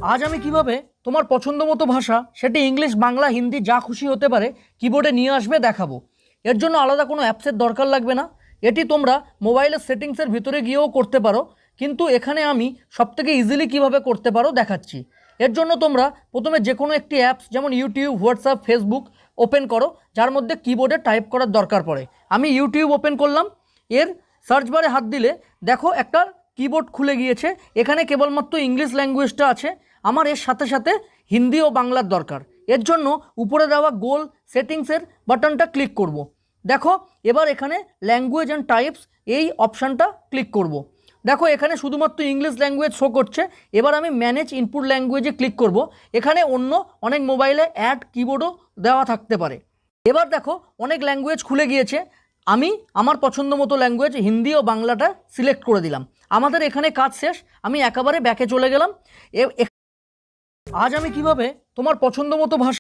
আজ আমি কিভাবে তোমার পছন্দ মতো ভাষা, সেটি ইংলিশ, বাংলা, হিন্দি যা খুশি হতে পারে, কিবোর্ডে নিয়ে আসবে দেখাবো। এর জন্য আলাদা কোনো অ্যাপসের দরকার লাগবে না। এটি তোমরা মোবাইলের সেটিংসের ভিতরে গিয়েও করতে পারো, কিন্তু এখানে আমি সবথেকে ইজিলি কিভাবে করতে পারো দেখাচ্ছি। এর জন্য তোমরা প্রথমে যে কোনো একটি অ্যাপস, যেমন ইউটিউব, হোয়াটসঅ্যাপ, ফেসবুক ওপেন করো, যার মধ্যে কিবোর্ডে টাইপ করার দরকার পড়ে। আমি ইউটিউব ওপেন করলাম। এর সার্চ বারে হাত দিলে দেখো একটা কিবোর্ড খুলে গিয়েছে। এখানে কেবলমাত্র ইংলিশ ল্যাঙ্গুয়েজটা আছে। আমার এর সাথে সাথে হিন্দি ও বাংলার দরকার। এর জন্য উপরে দেওয়া গোল সেটিংসের বাটনটা ক্লিক করব। দেখো এবার এখানে ল্যাঙ্গুয়েজ অ্যান্ড টাইপস এই অপশানটা ক্লিক করব। দেখো এখানে শুধুমাত্র ইংলিশ ল্যাঙ্গুয়েজ শো করছে। এবার আমি ম্যানেজ ইনপুট ল্যাঙ্গুয়েজে ক্লিক করব। এখানে অন্য অনেক মোবাইলে অ্যাড কিবোর্ডও দেওয়া থাকতে পারে। এবার দেখো অনেক ল্যাঙ্গুয়েজ খুলে গিয়েছে। আমি আমার পছন্দ মতো ল্যাঙ্গুয়েজ হিন্দি ও বাংলাটা সিলেক্ট করে দিলাম। আমাদের এখানে কাজ শেষ। আমি একেবারে ব্যাকে চলে গেলাম। আজ আমি কিভাবে তোমার পছন্দ মতো ভাষা